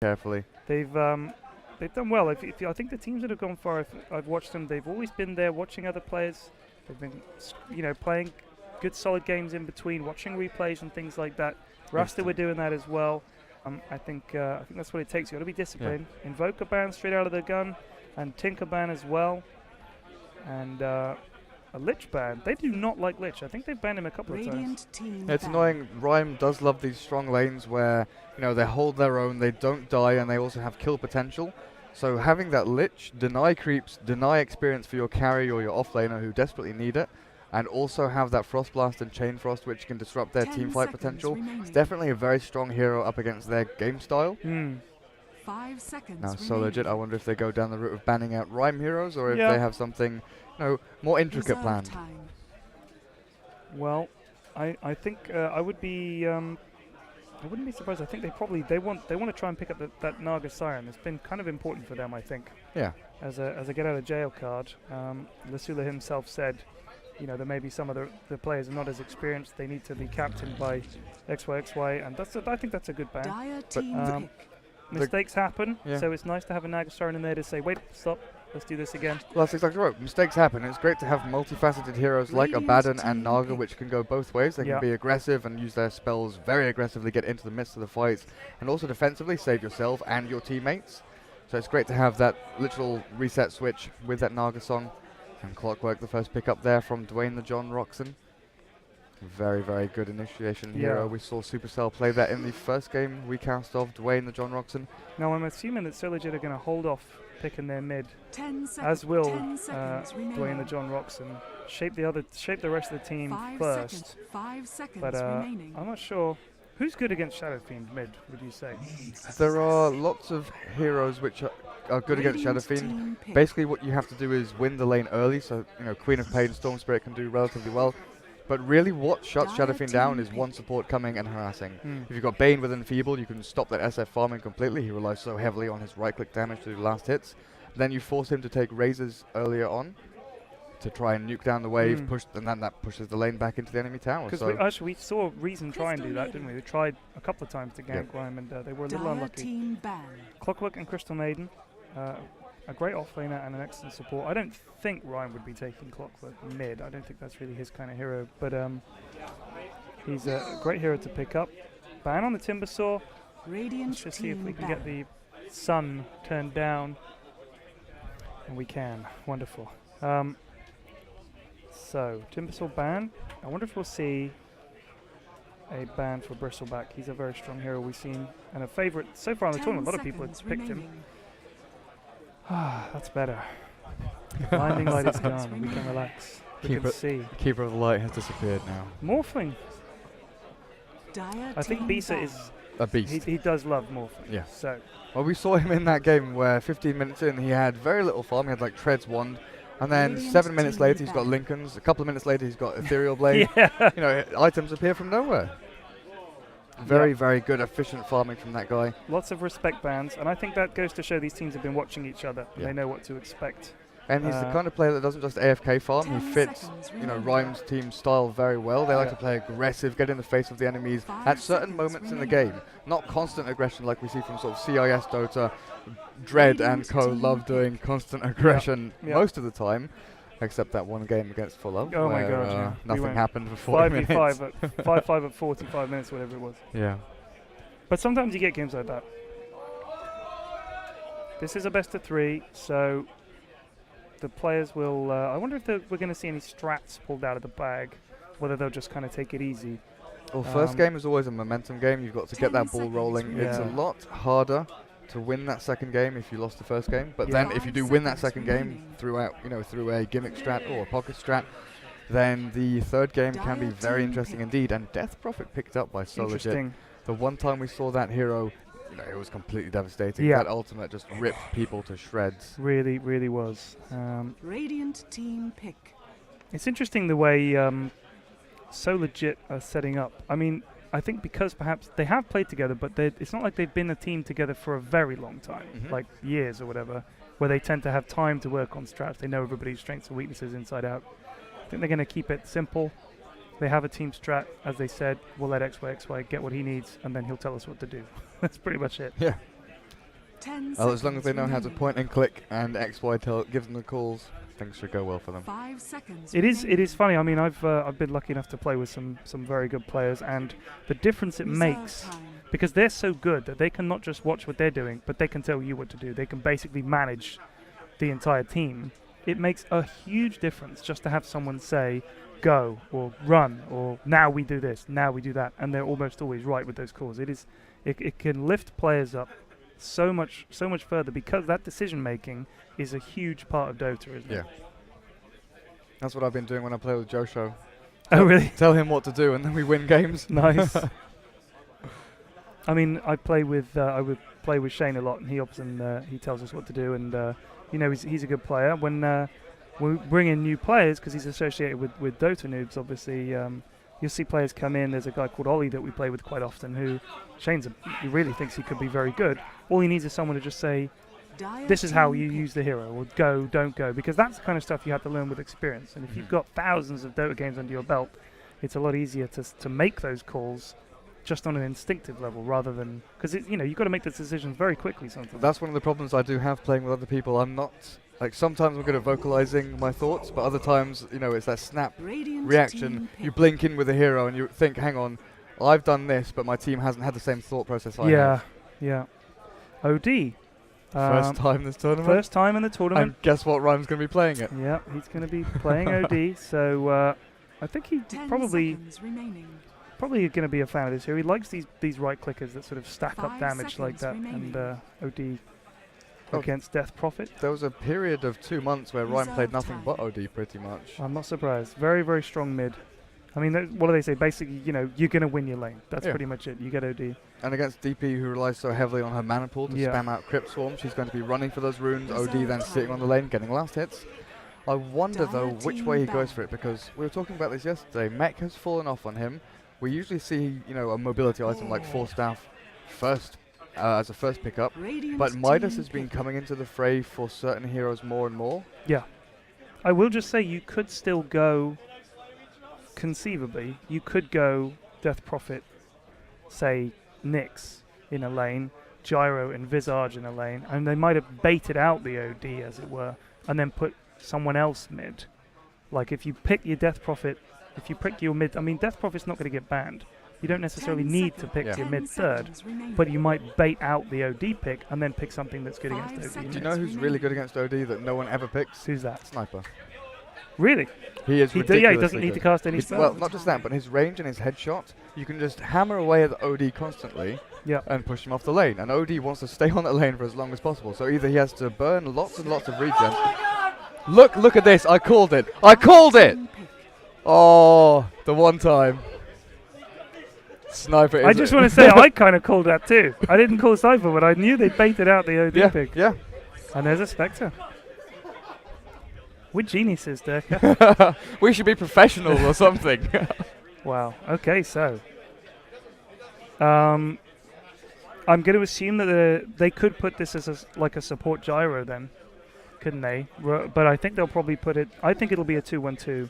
carefully. They've done well. I think the teams that have gone far, I've watched them. They've always been there, watching other players. They've been, playing good, solid games in between, watching replays and things like that. Rasta were doing that as well. I think that's what it takes. You've got to be disciplined. Yeah. Invoker ban straight out of the gun, and Tinker ban as well, and a Lich ban. They do not like Lich. I think they've banned him a couple of times. It's annoying. Rhyme does love these strong lanes where they hold their own, they don't die, and they also have kill potential. So having that Lich, deny creeps, deny experience for your carry or your offlaner who desperately need it, and also have that Frost Blast and Chain Frost which can disrupt their team fight potential. It's definitely a very strong hero up against their game style. 5 seconds now, So Lejit, I wonder if they go down the route of banning out Rhyme heroes or if they have something more intricate planned. Well, I think I wouldn't be surprised. I think they want to try and pick up that Naga Siren. It's been kind of important for them, I think. Yeah. As a get out of jail card. Lasula himself said, there may be some of the players are not as experienced. They need to be captained by XYXY, and I think that's a good ban. But mistakes happen, so it's nice to have a Naga Siren in there to say, wait, stop, let's do this again. Well, that's exactly right. Mistakes happen. It's great to have multifaceted heroes like Abaddon and Naga, which can go both ways. They can be aggressive and use their spells very aggressively, get into the midst of the fights, and also defensively save yourself and your teammates. So it's great to have that literal reset switch with that Naga song. And Clockwork, the first pick up there from Dwayne the John Roxon. Very, very good initiation hero. We saw Supercell play that in the first game we cast of Dwayne the John Roxon. Now I'm assuming that So Lejit are going to hold off picking their mid, as will Dwayne the John Roxon. Shape the rest of the team first. 5 seconds but remaining. I'm not sure. Who's good against Shadow Fiend mid, would you say? There are lots of heroes which are good against Shadow Fiend. Basically what you have to do is win the lane early, so Queen of Pain, Storm Spirit can do relatively well. But really what shuts Shadow Fiend down is one support coming and harassing. If you've got Bane with Enfeeble, you can stop that SF farming completely. He relies so heavily on his right-click damage to do last hits. Then you force him to take Razors earlier on to try and nuke down the wave, and then that pushes the lane back into the enemy tower. Because we saw Reason try and do that, didn't we? They tried a couple of times to gank Rhyme, and they were a little unlucky. Clockwork and Crystal Maiden, a great offlaner and an excellent support. I don't think Rhyme would be taking Clockwork mid. I don't think that's really his kind of hero, but he's a great hero to pick up. Ban on the Timbersaw. Let's just see if we can get the sun turned down. And we can. Wonderful. So, Timbersaw ban. I wonder if we'll see a ban for Bristleback. He's a very strong hero we've seen, and a favourite so far in the tournament. A lot of people have picked him. Ah, that's better. Blinding light is gone. We can relax. We can see. Keeper of the Light has disappeared now. Morphling. I think Bisa is a beast. He does love Morphling. Yeah. So. Well, we saw him in that game where 15 minutes in he had very little farm. He had like Tread's Wand. And then 7 minutes later, he's got Lincoln's. A couple of minutes later, he's got Ethereal Blade. Items appear from nowhere. Very, very good, efficient farming from that guy. Lots of respect bans, and I think that goes to show these teams have been watching each other. And they know what to expect. And he's the kind of player that doesn't just AFK farm. He fits, Rhyme's team style very well. They like to play aggressive, get in the face of the enemies at certain moments in the game. Not constant aggression like we see from sort of CIS Dota. Dread and co love doing constant aggression most of the time, except that one game against Full Up. Oh my god, nothing happened for 40 minutes. 5v5 at 45 minutes, whatever it was. Yeah. But sometimes you get games like that. This is a best of 3, so the players will... I wonder if we're going to see any strats pulled out of the bag, whether they'll just kind of take it easy. Well, first game is always a momentum game. You've got to get that ball rolling. It's a lot harder to win that second game if you lost the first game. But then if you do win that second game through a gimmick strat or a pocket strat, then the third game can be very interesting indeed. And Death Prophet picked up by So Lejit. The one time we saw that hero, it was completely devastating. That ultimate just ripped people to shreds. Really, really was. Radiant team pick. It's interesting the way So Lejit are setting up. I mean, I think because perhaps they have played together, but it's not like they've been a team together for a very long time, like years or whatever, where they tend to have time to work on strats. They know everybody's strengths and weaknesses inside out. I think they're going to keep it simple. They have a team strat, as they said. We'll let XY get what he needs, and then he'll tell us what to do. That's pretty much it. Yeah. 10 Oh, as long as they know seconds how to remaining. point and click and XY gives them the calls, things should go well for them. 5 seconds. It is remaining. funny. I mean, I've been lucky enough to play with some very good players, and the difference it Reserve makes, time. because they're so good that they can not just watch what they're doing, but they can tell you what to do. They can basically manage the entire team. It makes a huge difference just to have someone say, go, or run, or now we do this, now we do that, and they're almost always right with those calls. It can lift players up so much further, because that decision making is a huge part of Dota, isn't Yeah. it? That's what I've been doing when I play with Josho. Oh, really? Tell him what to do and then we win games. Nice. I mean, I would play with Shane a lot, and he often he tells us what to do, and he's a good player. When we bring in new players, because he's associated with Dota noobs, obviously, you'll see players come in. There's a guy called Ollie that we play with quite often, who he really thinks he could be very good. All he needs is someone to just say, Dire this is how team you pick. use the hero, or go, don't go, because that's the kind of stuff you have to learn with experience. And if you've got thousands of Dota games under your belt, it's a lot easier to make those calls just on an instinctive level, rather than, because you've got to make the decisions very quickly sometimes. That's one of the problems I do have playing with other people. I'm not, like, sometimes I'm good at vocalizing my thoughts, but other times, it's that snap Radiant reaction. team You pick. blink in with a hero and you think, hang on, I've done this, but my team hasn't had the same thought process I have. Yeah. OD. First time this tournament. First time in the tournament. And guess what Ryan's going to be playing it? Yeah, he's going to be playing OD, so I think he's 10 probably seconds remaining. going to be a fan of this here. He likes these right clickers that sort of stack up 5 damage like seconds that, remaining. and OD Oh. against Death Prophet. There was a period of 2 months where Ryan played Reserve nothing time. but OD pretty much. I'm not surprised. Very, very strong mid. I mean, what do they say? Basically, you're going to win your lane. That's Yeah. pretty much it. You get OD. And against DP, who relies so heavily on her mana pool to Yeah. spam out Crypt Swarm, she's going to be running for those runes. OD Reserve then sitting on the lane, getting last hits. I wonder, though, which way he goes for it, because we were talking about this yesterday. Mech has fallen off on him. We usually see, a mobility item like Force Staff first, as a first pickup. Radiant But Midas team has been pick. coming into the fray for certain heroes more and more. Yeah. I will just say you could still go, conceivably, you could go Death Prophet, say Nyx in a lane, Gyro and Visage in a lane, and they might have baited out the OD, as it were, and then put someone else mid. Like if you pick your Death Prophet, if you pick your mid, I mean, Death Prophet's not going to get banned. You don't necessarily 10 need to seconds. pick Yeah. your 10 mid third, seconds remaining. but you might bait out the OD pick and then pick something that's good 5 against OD. seconds. Do you know who's really good against OD that no one ever picks? Who's that? Sniper. Really? He is He ridiculously doesn't need to good. cast any He's- spells. Well, not just that, but his range and his headshot, you can just hammer away at the OD constantly Yeah. and push him off the lane. And OD wants to stay on the lane for as long as possible. So either he has to burn lots and lots of regen. Look at this. I called it. I called it. Team pick. Oh, the one time. Sniper is I just want to say I kind of called that too. I didn't call Cypher, but I knew they baited out the OD yeah, pick. yeah. And there's a Spectre. We're geniuses, Durka. We should be professional or something. Wow. Okay, so I'm going to assume that they could put this as like a support gyro then, couldn't they? But I think they'll probably put it. I think it'll be a 2-1-2.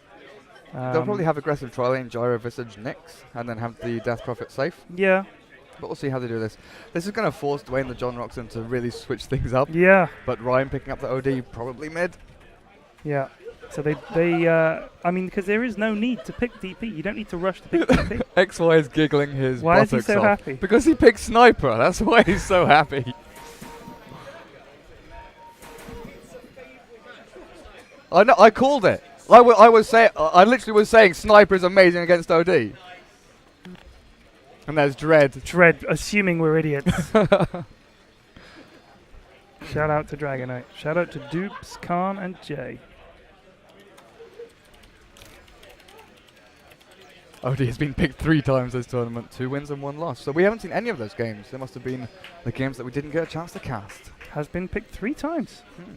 They'll probably have aggressive tri lane, Gyro, Visage, Nyx, and then have the Death Prophet safe. Yeah. But we'll see how they do this. This is going to force Dwayne the John Roxon to really switch things up. Yeah. But Ryan picking up the OD, probably mid. Yeah. So I mean, because there is no need to pick DP. You don't need to rush to pick DP. XY is giggling his Why is he buttocks so off. happy? Because he picked Sniper. That's why he's so happy. I know. I called it. I literally was saying Sniper is amazing against OD. And there's Dread. Dread, assuming we're idiots. Shout out to Dragonite. Shout out to Dupes, Khan, and Jay. OD has been picked 3 times this tournament, 2 wins and 1 loss. So we haven't seen any of those games. They must have been the games that we didn't get a chance to cast. Has been picked 3 times. Hmm.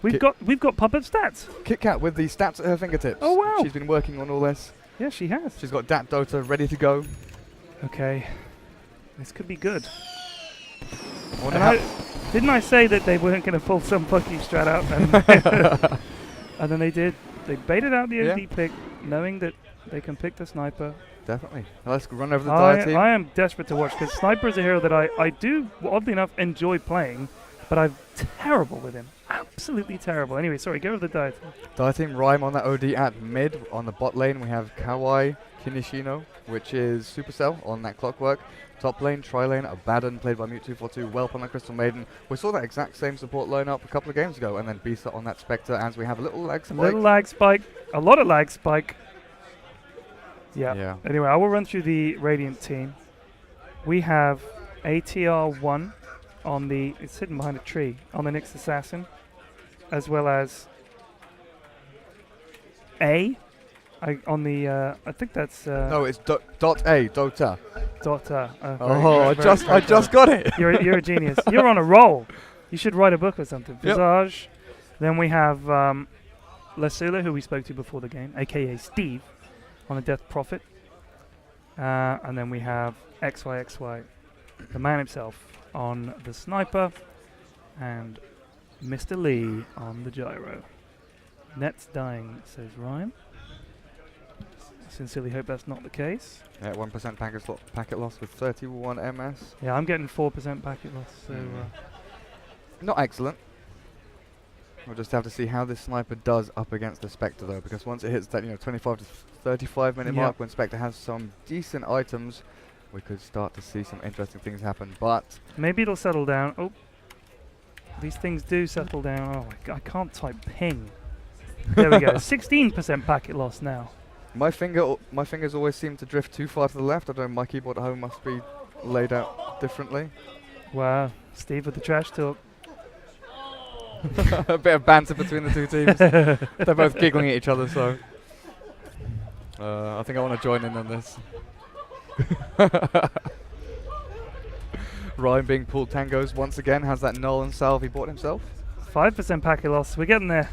We've got pop-up stats. Kit Kat with the stats at her fingertips. Oh, wow. She's been working on all this. Yeah, she has. She's got Dat Dota ready to go. Okay. This could be good. I wonder And how- didn't I say that they weren't going to pull some fucky strat out? And, and then they did. They baited out the OD Yeah. pick, knowing that they can pick the sniper. Definitely. Let's run over the dire team. I am desperate to watch because Sniper is a hero that I do, oddly enough, enjoy playing, but I'm terrible with him. Absolutely terrible. Anyway, sorry, go over the dire team. Dire team, Rhyme on that OD at mid. On the bot lane, we have Kawai Kinishino, which is Supercell on that Clockwork. Top lane, Tri-lane, Abaddon, played by Mute242, Whelp on that Crystal Maiden. We saw that exact same support lineup a couple of games ago, and then Bisa on that Spectre, as we have a little lag spike. A little lag spike. A lot of lag spike. Yeah. Anyway, I will run through the Radiant team. We have ATR1 on the... It's hidden behind a tree. On the Nyx Assassin. As well as... on the... I think that's... no, it's .A, Dota. Dota. I just got it. You're a genius. You're on a roll. You should write a book or something. Yep. Visage. Then we have Lasula, who we spoke to before the game, a.k.a. Steve, on the Death Prophet. And then we have XYXY, the man himself, on the Sniper. And Mr. Lee on the Gyro. Net's dying, says Ryan. Sincerely hope that's not the case. Yeah, 1% packet loss with 31 MS. Yeah, I'm getting 4% packet loss, so... Not excellent. We'll just have to see how this Sniper does up against the Spectre, though, because once it hits that 25 to 35 minute mark, when Spectre has some decent items, we could start to see some interesting things happen, but... Maybe it'll settle down. Oh, these things do settle down. Oh, my God, I can't type ping. There we go, 16% packet loss now. My fingers always seem to drift too far to the left. I don't know, my keyboard at home must be laid out differently. Wow, Steve with the trash talk. A bit of banter between the two teams. They're both giggling at each other, so I think I want to join in on this. Ryan being pulled tangos once again, has that null and salve he bought himself. 5% packet loss, we're getting there.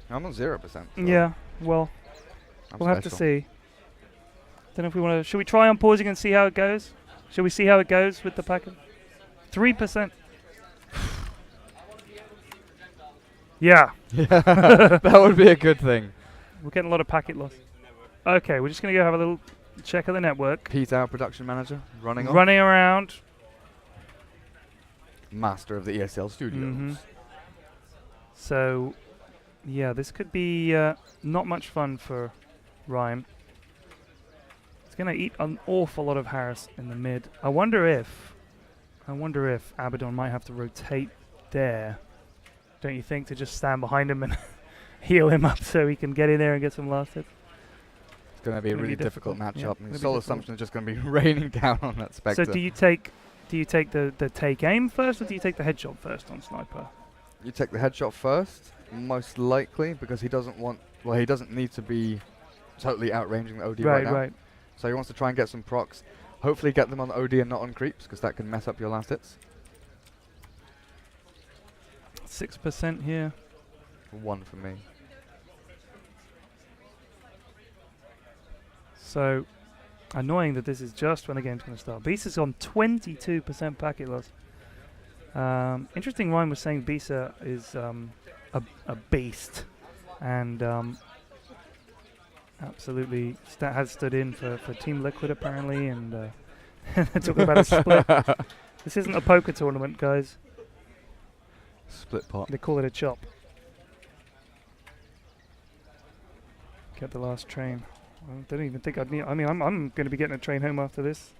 I'm on 0%. So yeah, well, we'll have to see. Don't know if we want to... Should we try on pausing and see how it goes? Should we see how it goes with the packet? 3%. Yeah. That would be a good thing. We're getting a lot of packet loss. Okay, we're just going to go have a little check of the network. Pete, our production manager, running around. Master of the ESL Studios. So, yeah, this could be not much fun for Ryan. It's going to eat an awful lot of Harris in the mid. I wonder if Abaddon might have to rotate there. Don't you think, to just stand behind him and heal him up so he can get in there and get some last hits? It's going to be a really difficult matchup. Yeah, Soul Assumption is just going to be raining down on that Spectre. So do you take the take aim first, or do you take the headshot first on Sniper? You take the headshot first, most likely, because he doesn't need to be totally outranging the OD right now. Right. So he wants to try and get some procs. Hopefully get them on the OD and not on creeps, because that can mess up your last hits. 6% here. 1 for me. So, annoying that this is just when the game's going to start. Bisa is on 22% packet loss. Interesting, Ryan was saying Bisa is a beast, and absolutely has stood in for Team Liquid apparently, and talking about a split. This isn't a poker tournament, guys. Split pot. They call it a chop. Get the last train. I don't even think I'd need... I mean, I'm going to be getting a train home after this.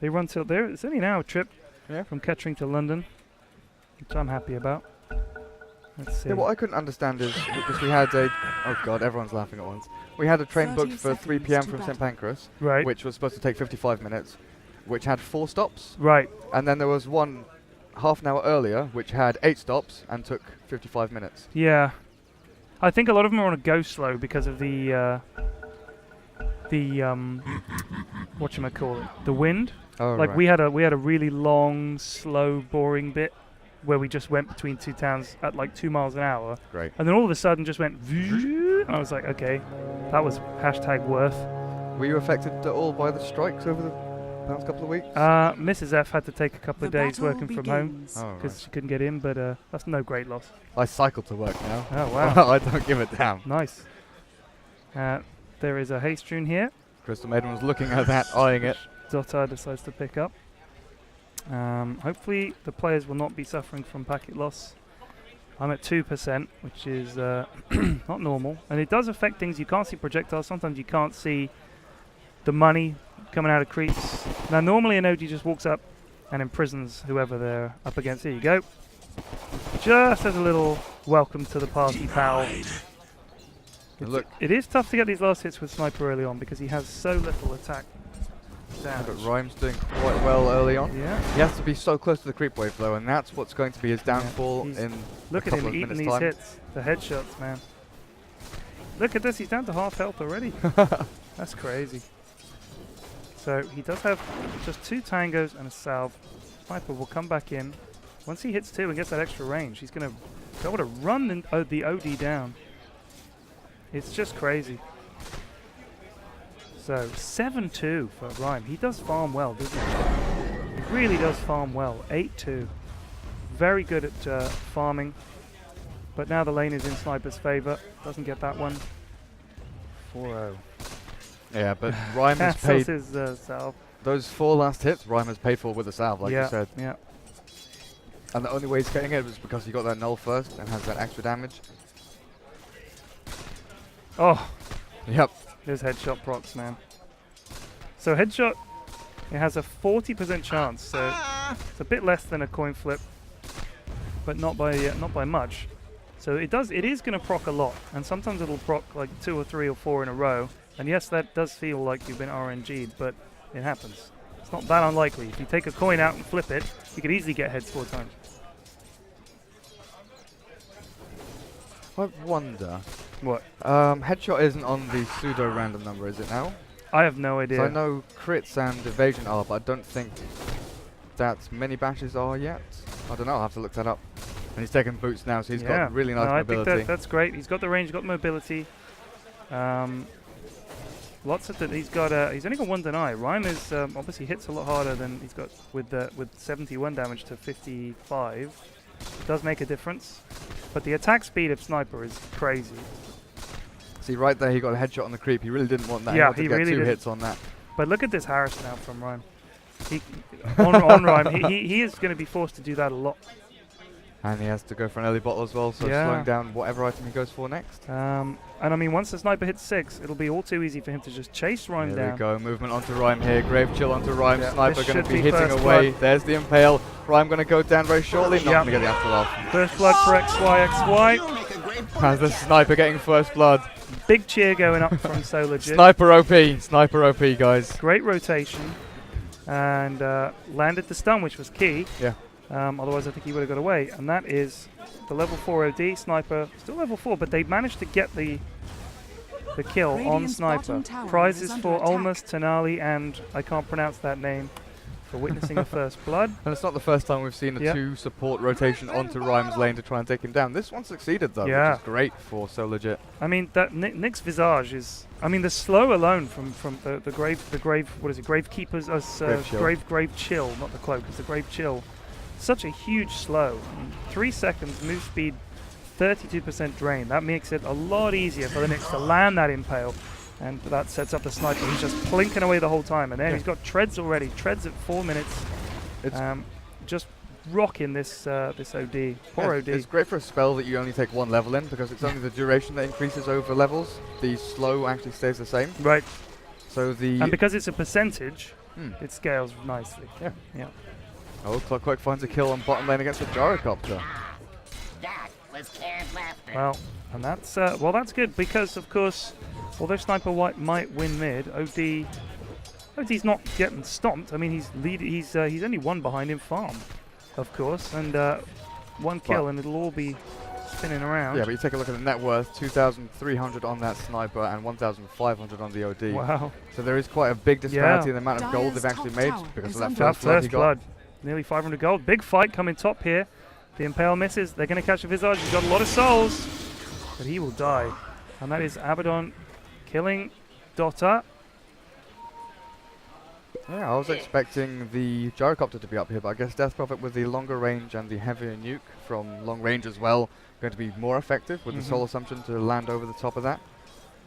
They run till there. It's only an hour trip from Kettering to London, which I'm happy about. Let's see. Yeah, what I couldn't understand is because we had a... Oh, God, everyone's laughing at once. We had a train booked for 3 p.m. from St. Pancras, which was supposed to take 55 minutes, which had 4 stops. Right. And then there was one half an hour earlier, which had 8 stops and took 55 minutes. Yeah. I think a lot of them are on a go slow because of the whatchamacallit, the wind. Oh, like right. we had a really long, slow, boring bit where we just went between 2 towns at like 2 miles an hour. Great. And then all of a sudden just went and I was like, okay, that was #worth. Were you affected at all by the strikes over the past couple of weeks? Mrs. F had to take a couple of days working from home because she couldn't get in, but that's no great loss. I cycle to work now. Oh, wow. I don't give a damn. Nice. there is a haste rune here. Crystal Maiden was looking at that, eyeing it. Dota decides to pick up. Hopefully the players will not be suffering from packet loss. I'm at 2%, which is not normal. And it does affect things. You can't see projectiles. Sometimes you can't see the money coming out of creeps. Now, normally an OG just walks up and imprisons whoever they're up against. Here you go. Just as a little welcome to the party, pal. Look, It is tough to get these last hits with Sniper early on because he has so little attack damage. but Rhyme's doing quite well early on. Yeah. He has to be so close to the creep wave though, and that's what's going to be his downfall He's- in Look a at couple him of eating minutes' these time. hits. The headshots, man. Look at this. He's down to half health already. That's crazy. So he does have just 2 tangos and a salve. Sniper will come back in. Once he hits 2 and gets that extra range, he's going to be able to run the OD down. It's just crazy. So 7-2 for Rhyme. He does farm well, doesn't he? He really does farm well. 8-2. Very good at farming. But now the lane is in Sniper's favour. Doesn't get that one. 4-0. Yeah, but Rhyme has Cancels paid his salve. those 4 last hits. Rhyme has paid for with a salve, like you said. Yeah. And the only way he's getting it was because he got that null first and has that extra damage. Oh, Yep. there's headshot procs, man. So headshot, it has a 40% chance. So it's a bit less than a coin flip, but not by much. So it is going to proc a lot, and sometimes it'll proc like 2 or 3 or 4 in a row. And yes, that does feel like you've been RNG'd, but it happens. It's not that unlikely. If you take a coin out and flip it, you could easily get heads 4 times. I wonder. What? Headshot isn't on the pseudo random number, is it now? I have no idea. So I know crits and evasion are, but I don't think that many bashes are yet. I don't know. I'll have to look that up. And he's taking boots now, so he's got really nice mobility. I think that's great. He's got the range, got the mobility. Lots of he's only got 1 deny. Rhyme is obviously hits a lot harder than he's got with 71 damage to 55. It does make a difference, but the attack speed of Sniper is crazy. See, right there, he got a headshot on the creep. He really didn't want that. Yeah, he he wanted to get really 2 didn't. hits on that. But look at this Harris now from Rhyme. On Rhyme, he is going to be forced to do that a lot. And he has to go for an early bottle as well, so Yeah. slowing down whatever item he goes for next. And I mean, once the Sniper hits 6, it'll be all too easy for him to just chase Rhyme There down. we go, movement onto Rhyme here. Grave chill onto Rhyme. Yeah, Sniper this going to should be be hitting first away. blood. There's the impale. Rhyme going to go down very shortly. Not Yep. going to get the afterlife. First blood for XY. Has the Sniper getting first blood. Big cheer going up from So Lejit. Sniper OP. Sniper OP, guys. Great rotation. And landed the stun, which was key. Yeah. Otherwise, I think he would have got away. And that is the level 4 OD. Sniper, still level 4, but they managed to get the kill on Radiant's Sniper. bottom tower Prizes is under for attack. Olmus, Tenali, and I can't pronounce that name, for witnessing a first blood. And it's not the first time we've seen a Yep. 2 support rotation onto Rhyme's lane to try and take him down. This one succeeded though, Yeah. which is great for So Lejit. I mean, that Nick's visage is. I mean, the slow alone from the grave. What is it? Gravekeeper's grave chill, not the cloak. It's the grave chill. Such a huge slow. 3 seconds move speed, 32% drain. That makes it a lot easier for the Knicks to land that impale, and that sets up the Sniper. He's just plinking away the whole time, and then he's got treads already. Treads at 4 minutes. It's Just rocking this OD. Poor OD. It's great for a spell that you only take 1 level in because it's only the duration that increases over levels. The slow actually stays the same. Right. So the And because it's a percentage, it scales nicely. Yeah. Yeah. Oh, Clockwork finds a kill on bottom lane against the Gyrocopter. That was canned laughter. Well, and that's that's good because of course, although Sniper White might win mid, OD's not getting stomped. I mean, he's only 1 behind in farm, of course, and 1 kill, and it'll all be spinning around. Yeah, but you take a look at the net worth, 2,300 on that Sniper and 1,500 on the OD. Wow. So there is quite a big disparity in the amount of gold Dyer's they've actually top made tower because is of that under first blood he First got. blood. Nearly 500 gold. Big fight coming top here. The Impale misses. They're going to catch a Visage. He's got a lot of souls, but he will die. And that is Abaddon killing Dota. Yeah, I was expecting the Gyrocopter to be up here, but I guess Death Prophet with the longer range and the heavier nuke from long range as well going to be more effective with the Soul Assumption to land over the top of that.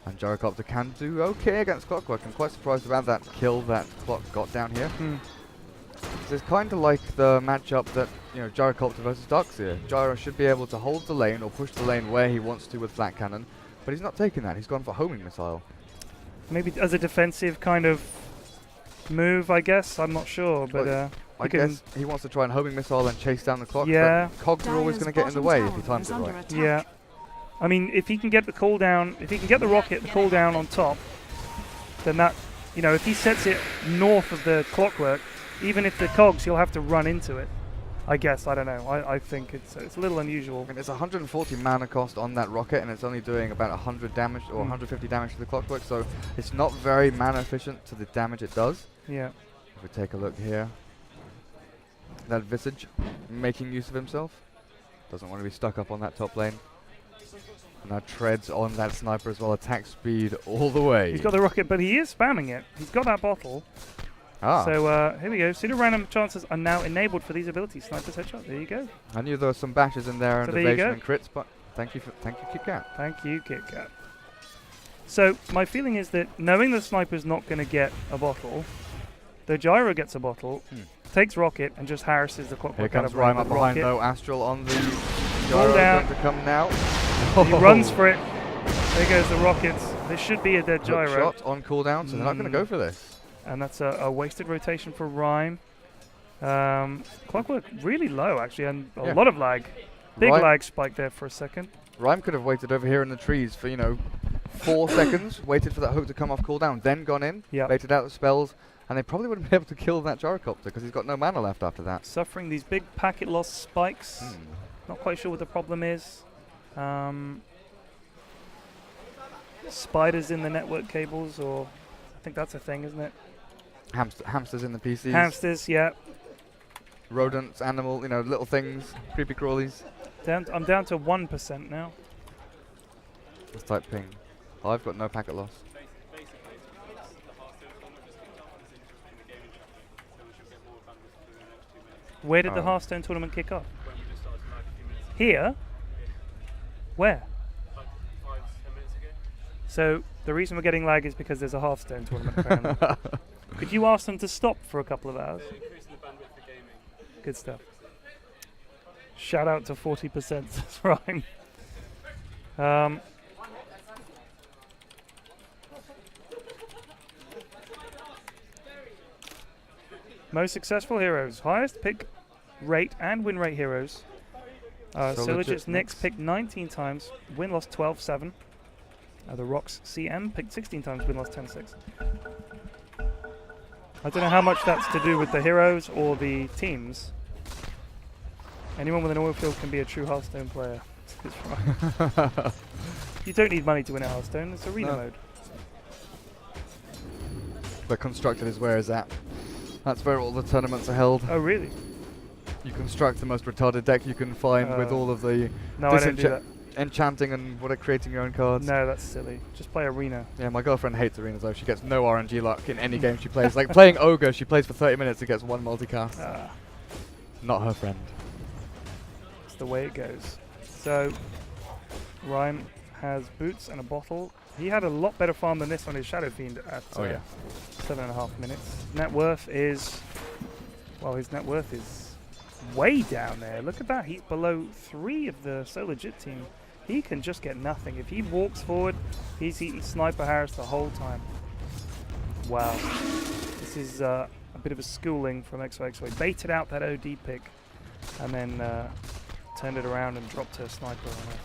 And Gyrocopter can do okay against Clockwork. I'm quite surprised about that kill that Clock got down here. It's kind of like the matchup that, you know, Gyrocopter versus Darkseer. Gyro should be able to hold the lane or push the lane where he wants to with Flat Cannon, but he's not taking that. He's gone for Homing Missile. Maybe as a defensive kind of move, I guess. I'm not sure, but I guess he wants to try and Homing Missile and chase down the Clock, yeah. but Cogs are always going to get in the way if he times it right. Yeah. I mean, if he can get the cooldown, if he can get the rocket, the cooldown on top, then that, you know, if he sets it north of the Clockwork, even if the Cogs, he'll have to run into it. I guess, I don't know. I think it's a little unusual. I mean, it's 140 mana cost on that rocket, and it's only doing about 100 damage or 150 damage to the Clockwork, so it's not very mana efficient to the damage it does. Yeah. If we take a look here, that Visage making use of himself. Doesn't want to be stuck up on that top lane. And now treads on that sniper as well, attack speed all the way. He's got the rocket, but he is spamming it. He's got that bottle. Ah. So here we go. Pseudo-random chances are now enabled for these abilities. Sniper's headshot. There you go. I knew there were some bashes in there and So there you evasion go. and crits, but thank you, Kit Kat. Thank you, Kit Kat. So my feeling is that knowing the sniper's not going to get a bottle, the Gyro gets a bottle, takes rocket, and just harasses the Clockwork. Here comes Rhyme up behind though. Astral on the Gyro down. going to come now. He runs for it. There goes the rockets. This should be a dead Hook Gyro. shot on cooldown, so they're not going to go for this. And that's a wasted rotation for Rhyme. Clockwork really low actually, and a lot of lag. Big lag spike there for a second. Rhyme could have waited over here in the trees for, you know, 4 seconds, waited for that hook to come off cooldown, then gone in, baited out the spells, and they probably wouldn't be able to kill that Gyrocopter because he's got no mana left after that. Suffering these big packet loss spikes. Not quite sure what the problem is. Spiders in the network cables, or I think that's a thing, isn't it? Hamsters in the PCs. Hamsters, yeah. Rodents, animal, you know, little things, creepy crawlies. I'm down to 1% now. Let's type ping. Oh, I've got no packet loss. Where did the Hearthstone tournament kick off? Here? Where? So the reason we're getting lag is because there's a Hearthstone tournament apparently. Could you ask them to stop for a couple of hours? Good stuff. Shout out to 40%, that's Rhyme. Most successful heroes. Highest pick rate and win rate heroes. So Lejit's Nyx picked 19 times, win-loss 12-7. The Rocks CM picked 16 times, win-loss 10-6. I don't know how much that's to do with the heroes or the teams. Anyone with an oil field can be a true Hearthstone player. It's right. You don't need money to win a Hearthstone, it's arena mode. But Constructed is where is that? That's where all the tournaments are held. Oh really? You construct the most retarded deck you can find with all of the no, I don't do that. Enchanting and creating your own cards. No, that's silly. Just play arena. Yeah, my girlfriend hates arenas though. She gets no RNG luck in any game she plays. Like playing Ogre, she plays for 30 minutes and gets 1 multicast. Not her friend. That's the way it goes. So, Rhyme has boots and a bottle. He had a lot better farm than this on his Shadow Fiend at 7.5 minutes. Net worth is, well, his net worth is way down there. Look at that. He's below 3 of the So Lejit team. He can just get nothing. If he walks forward, he's eating Sniper Harris the whole time. Wow. This is a bit of a schooling from XOXO. Baited out that OD pick and then turned it around and dropped a Sniper on it.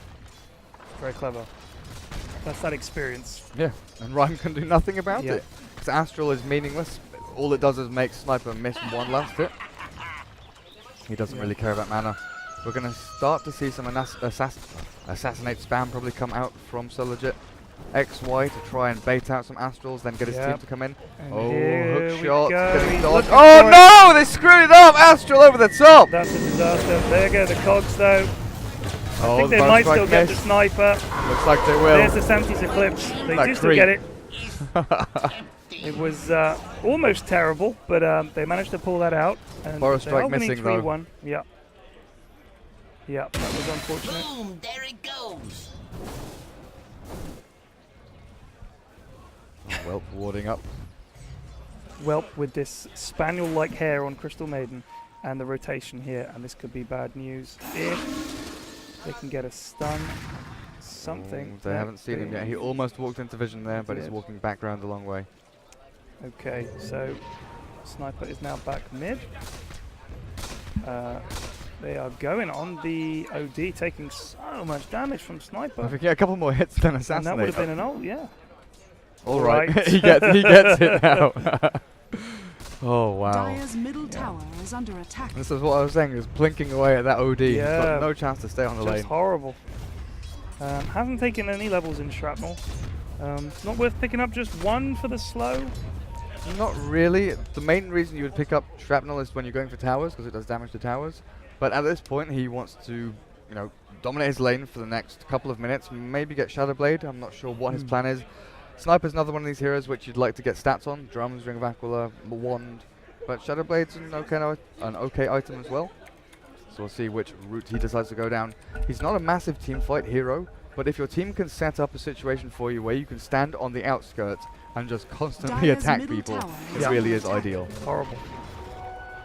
Very clever. That's that experience. Yeah, and Rhyme can do nothing about it. Because Astral is meaningless. All it does is make Sniper miss 1 last hit. He doesn't really care about mana. We're going to start to see some assassinate spam probably come out from So Lejit. XY to try and bait out some Astrals, then get his team to come in. And hook shot. Dodge. Oh no! They screwed it up! Astral over the top! That's a disaster. There go the cogs though. I think they might still get the Sniper. Looks like they will. There's the Samti's Eclipse. They do still get it. It was almost terrible, but they managed to pull that out. And Borrow Strike missing though. 3-1. Yeah. Yeah, that was unfortunate. Boom! There it goes. Whelp warding up. Whelp with this spaniel-like hair on Crystal Maiden and the rotation here, and this could be bad news if they can get a stun. Something. They haven't seen him yet. He almost walked into vision there, but he's did. walking background a long way. Okay, so Sniper is now back mid. They are going on the OD, taking so much damage from Sniper. If we get a couple more hits, then And assassinate. that would have been an ult, yeah. All right, Right. he gets it now. Oh wow! Dire's middle tower is under attack. This is what I was saying. Is plinking away at that OD. He's Yeah. got no chance to stay on the Just lane. horrible. Hasn't taken any levels in Shrapnel. It's not worth picking up just one for the slow. Not really. The main reason you would pick up shrapnel is when you're going for towers, because it does damage to towers. But at this point, he wants to, dominate his lane for the next couple of minutes. Maybe get Shadowblade. I'm not sure what his plan is. Sniper's another one of these heroes which you'd like to get stats on. Drums, Ring of Aquila, Wand. But Shadowblade's an okay item as well. So we'll see which route he decides to go down. He's not a massive team fight hero, but if your team can set up a situation for you where you can stand on the outskirts and just constantly Dire's attack middle people, tower it is really under is attack. ideal. Horrible.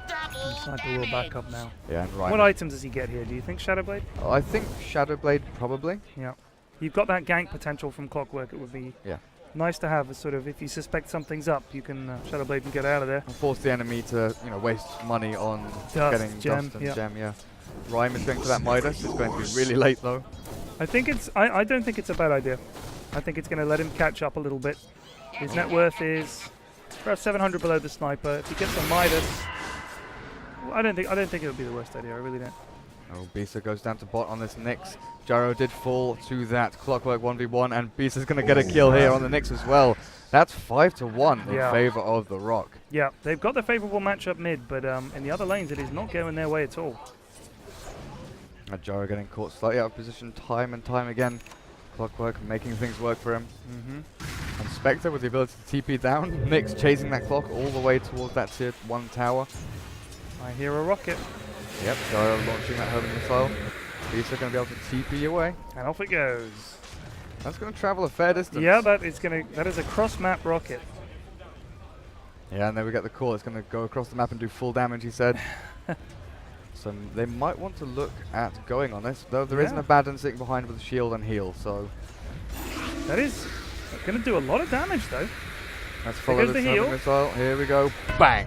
Double Sniper will back up now. Yeah, and right. What items does he get here? Do you think Shadowblade? I think Shadowblade probably. Yeah. You've got that gank potential from Clockwork. It would be nice to have a sort of, if you suspect something's up, you can Shadowblade and get out of there. And force the enemy to, waste money on getting gem, dust and gem, yeah. Rhyme is going for that Midas. It's going to be really late though. I think it's, I don't think it's a bad idea. I think it's going to let him catch up a little bit. His net worth is about 700 below the Sniper. If he gets a Midas, I don't think it would be the worst idea. I really don't. Oh, Bisa goes down to bot on this Nyx. Gyro did fall to that Clockwork 1v1, and Bisa's going to get a kill here on the Nyx as well. That's 5-1 in favor of the Rock. Yeah, they've got the favorable matchup mid, but in the other lanes it is not going their way at all. Gyro getting caught slightly out of position time and time again. Clockwork making things work for him. And Spectre with the ability to TP down. Nyx chasing that clock all the way towards that tier 1 tower. I hear a rocket. Yep, Gyro launching that homing missile. Bisa going to be able to TP away. And off it goes. That's going to travel a fair distance. Yeah, that is a cross-map rocket. Yeah, and then we get the call. It's going to go across the map and do full damage, he said. So they might want to look at going on this, though there is an Abaddon sitting behind with shield and heal, so... That is going to do a lot of damage, though. Let's follow the this heal. homing missile. Here we go. Bang!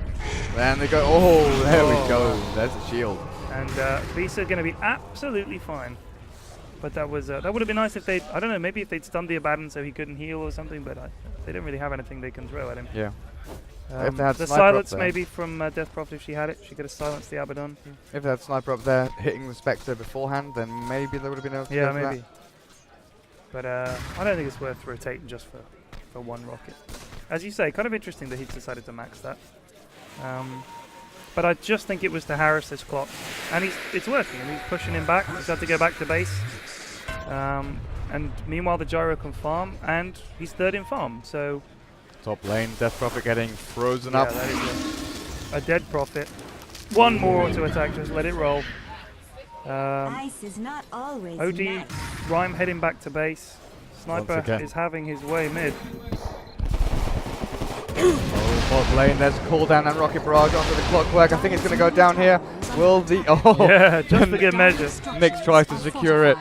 Then they go... Oh, there we go. There's the shield. And Bisa going to be absolutely fine. But that was that would have been nice if they'd, I don't know, maybe if they'd stunned the Abaddon so he couldn't heal or something, but they don't really have anything they can throw at him. Yeah. If they had the Sniper up silence there. Death from Death Prophet, if she had it, she could have silenced the Abaddon. If they had Sniper up there hitting the Spectre beforehand, then maybe they would have been able to go for maybe. But I don't think it's worth rotating just for one rocket. As you say, kind of interesting that he's decided to max that. But I just think it was to harass this clock. And it's working. And he's pushing him back. He's had to go back to base. And meanwhile, the Gyro can farm. And he's third in farm. So... Top lane, Death Prophet getting frozen up. that is a dead Prophet. One more to attack. Just let it roll. Ice is not always OD, nice. Rhyme heading back to base. Sniper is having his way mid. Oh, bot lane, there's cooldown and Rocket Barrage onto the Clockwork. I think it's going to go down here. Will the... Oh! Yeah, just for good measure. Nyx tries to secure it.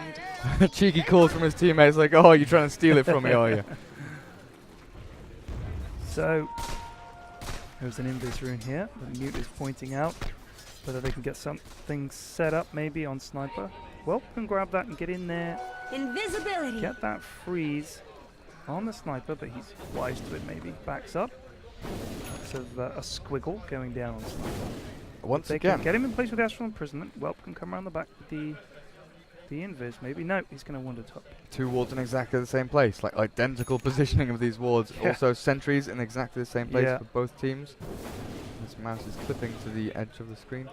Cheeky calls from his teammates like, oh, you're trying to steal it from me, are you? So, there's an invis rune here. The mute is pointing out whether they can get something set up maybe on Sniper. Well, can grab that and get in there. Invisibility. Get that freeze on the Sniper, but he's wise to it maybe. Backs up. So a squiggle going down on Sniper. Once They again. can get him in place with Astral Imprisonment. Whelp can come around the back with the invis maybe. No, he's going to wander top. 2 wards in exactly the same place, like identical positioning of these wards. Yeah. Also sentries in exactly the same place Yeah. for both teams. This mouse is clipping to the edge of the screen.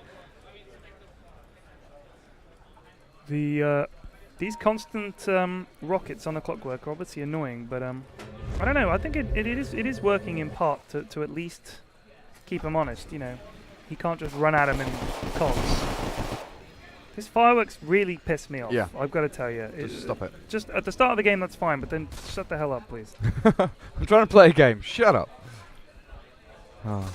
These constant rockets on the Clockwork are obviously annoying, but I don't know. I think it is working in part to at least keep him honest. You know, he can't just run at him in cogs. This fireworks really pissed me off. Yeah. I've got to tell you. Just stop it. Just at the start of the game, that's fine, but then shut the hell up, please. I'm trying to play a game. Shut up. Oh.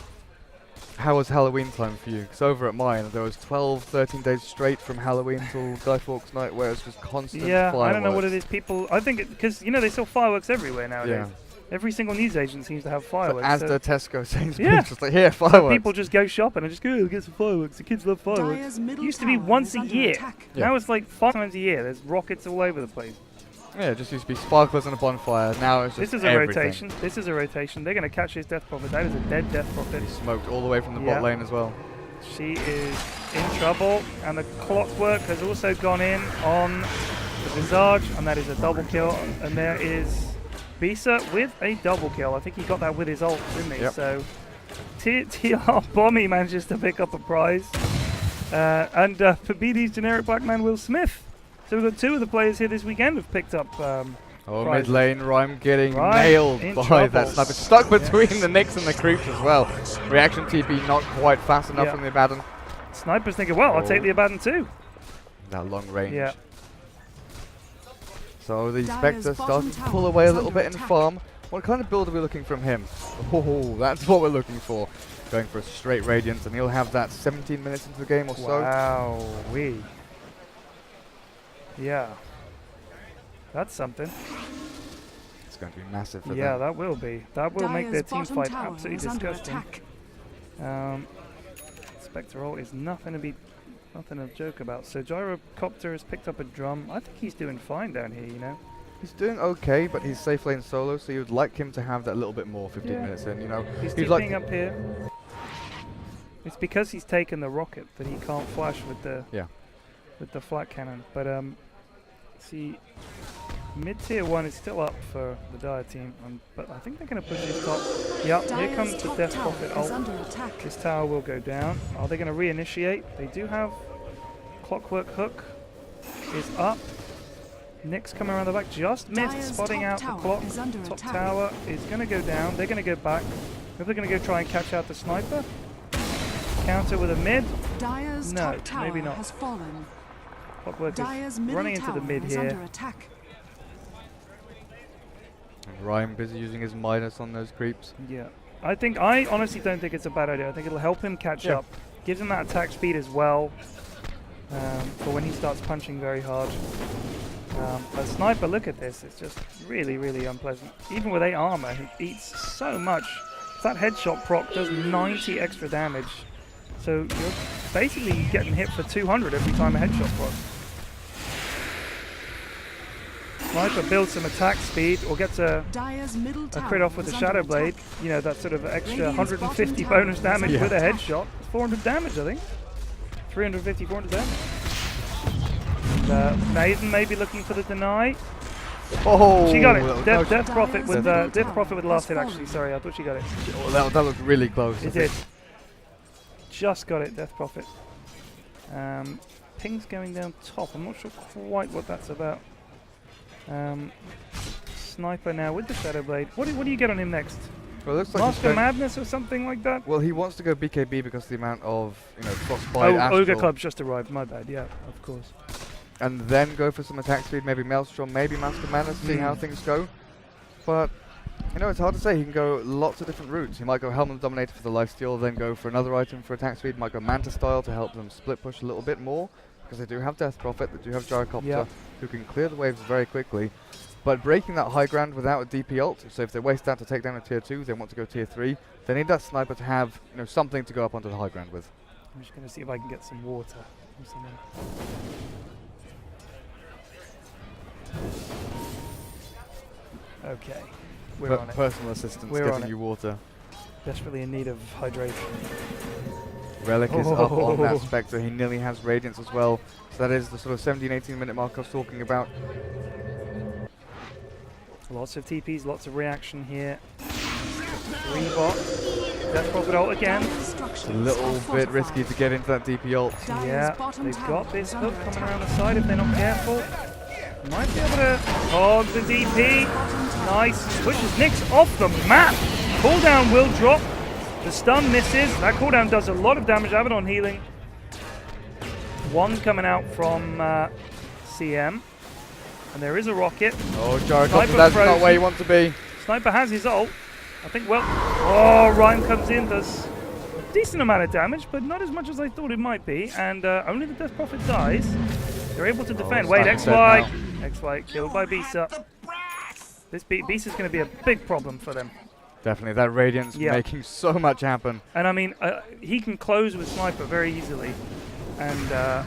How was Halloween time for you? Because over at mine, there was 12, 13 days straight from Halloween till Guy Fawkes night, where it's just constant fireworks. I don't know what it is. People, I think, because they sell fireworks everywhere nowadays. Yeah. Every single news agent seems to have fireworks. Asda, Tesco, Sainsbury's, just like, here, fireworks. People just go shopping and just go, get some fireworks. The kids love fireworks. It used to be once a year. Yeah. Now it's like 5 times a year. There's rockets all over the place. Yeah, it just used to be sparklers and a bonfire. Now it's just This is a everything. rotation. This is a rotation. They're going to catch his Death Prophet. That is a dead Death Prophet. Smoked all the way from the bot lane as well. She is in trouble, and the Clockwork has also gone in on the Visage, and that is a double kill. And there is Bisa with a double kill. I think he got that with his ult, didn't he? Yep. So TR Bommy manages to pick up a prize. And for BD's generic black man, Will Smith. So we've got 2 of the players here this weekend who've picked up mid lane, Rhyme getting Rhyme nailed in by trouble. that sniper. Stuck between the Nyx and the creeps as well. Reaction TP not quite fast enough from the Abaddon. Sniper's thinking, well, I'll take the Abaddon too. That long range. Yeah. So the Spectre starting to pull away a little bit in farm. What kind of build are we looking from him? Oh, that's what we're looking for. Going for a straight Radiance, and he'll have that 17 minutes into the game or so. Wow, yeah. That's something. It's going to be massive for them. Yeah, that will be. That will make their team fight tower absolutely is under disgusting. attack. Spectre ult is nothing to joke about. So Gyrocopter has picked up a drum. I think he's doing fine down here, He's doing okay, but he's safe lane solo, so you'd like him to have that little bit more 15 minutes in, He's He'd like TPing up here. It's because he's taken the rocket that he can't flash with the flat cannon. But see, mid-tier 1 is still up for the Dire team, but I think they're going to push this top. Yep, here comes the Death Prophet ult. This tower will go down. Are they going to reinitiate? They do have Clockwork Hook is up. Nyx coming around the back, just missed spotting out the clock. Top tower is going to go down. They're going to go back. Maybe they're going to go try and catch out the sniper. Counter with a mid. No, maybe not. Clockwork is running into the mid here. And Rhyme busy using his minus on those creeps. Yeah. I honestly don't think it's a bad idea. I think it'll help him catch up. Gives him that attack speed as well for when he starts punching very hard. But Sniper, look at this. It's just really, really unpleasant. Even with 8 armor, he eats so much. That headshot proc does 90 extra damage. So you're basically getting hit for 200 every time a headshot proc. Sniper builds some attack speed or gets a crit off with the Shadow Blade. That sort of extra 150 bonus damage with a headshot. It's 400 damage, I think. 350, 400 damage. Maiden may be looking for the deny. Oh, she got it. Death Prophet with the last hit. Actually, sorry, I thought she got it. Oh, that looked really close. It did. Just got it, Death Prophet. Ping's going down top. I'm not sure quite what that's about. Sniper now with the Shadow Blade. What do you get on him next? Well, it looks like Master Madness or something like that? Well, he wants to go BKB because of the amount of Frostbite. Ogre Club's just arrived. My bad. Yeah, of course. And then go for some attack speed, maybe Maelstrom, maybe Master Madness, see how things go. But, it's hard to say. He can go lots of different routes. He might go Helm of the Dominator for the lifesteal, then go for another item for attack speed. Might go Manta style to help them split push a little bit more, because they do have Death Prophet, they do have Gyrocopter, who can clear the waves very quickly. But breaking that high ground without a DP ult, so if they waste that to take down a tier 2, they want to go tier 3, they need that sniper to have something to go up onto the high ground with. I'm just going to see if I can get some water or something. Okay, we're on it. Personal assistance getting you water. Desperately in need of hydration. Relic is up on that Spectre. He nearly has Radiance as well. So that is the sort of 17-18 minute mark I was talking about. Lots of TPs, lots of reaction here. Rebot. Death Prophet ult again. It's a little bit risky to get into that DP ult. Yeah, they've got this hook coming around the side if they're not careful. Might be able to hog the DP. Nice. Pushes Nyx off the map. Cooldown will drop. The stun misses. That cooldown does a lot of damage. Abaddon healing. One coming out from CM. And there is a rocket. Oh, Gyrocopter, Sniper that's frozen. not where you want to be. Sniper has his ult. I think, well, oh, Ryan comes in, does a decent amount of damage, but not as much as I thought it might be. And only the Death Prophet dies. They're able to defend. Wait, Sniper's XY. XY killed by Bisa. This Bisa's going to be a big problem for them. Definitely, that Radiant's making so much happen. And I mean, he can close with Sniper very easily and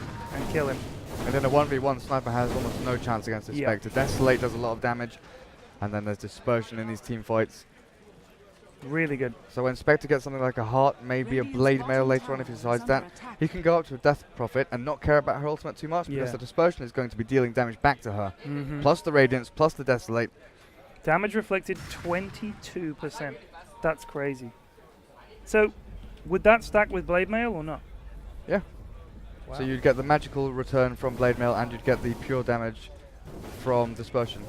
kill him. And then a 1v1, Sniper has almost no chance against the Spectre. Desolate does a lot of damage, and then there's Dispersion in these team fights. Really good. So when Spectre gets something like a Heart, maybe a Blade Mail later on if he decides that, he can go up to a Death Prophet and not care about her ultimate too much because the Dispersion is going to be dealing damage back to her. Plus the Radiance, plus the Desolate. Damage reflected 22%. That's crazy. So, would that stack with Blade Mail or not? Yeah. Wow. So you'd get the magical return from Blade Mail and you'd get the pure damage from Dispersion.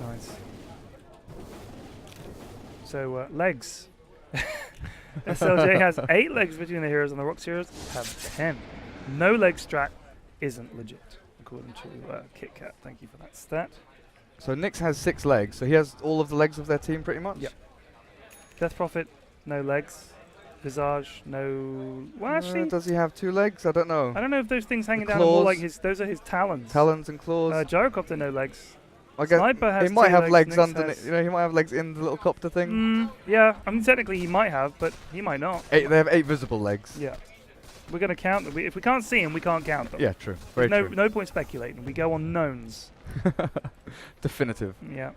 Nice. So, legs. SLJ has 8 legs between the heroes and the Rocks heroes have 10. No leg strat isn't legit, according to KitKat. Thank you for that stat. So Nyx has 6 legs, so he has all of the legs of their team pretty much? Yep. Death Prophet, no legs. Visage, no... Well, actually... does he have 2 legs? I don't know. I don't know if those things hanging down are more like his... Those are his talons. Talons and claws. Gyrocopter, no legs. I guess Sniper has he might have legs Nyx underneath. You know, he might have legs in the little copter thing. Yeah, I mean, technically he might have, but he might not. 8, they have 8 visible legs. Yeah. We're going to count them. If we can't see them, we can't count them. Yeah, true. Very There's true. No point speculating. We go on knowns. Definitive. Yeah.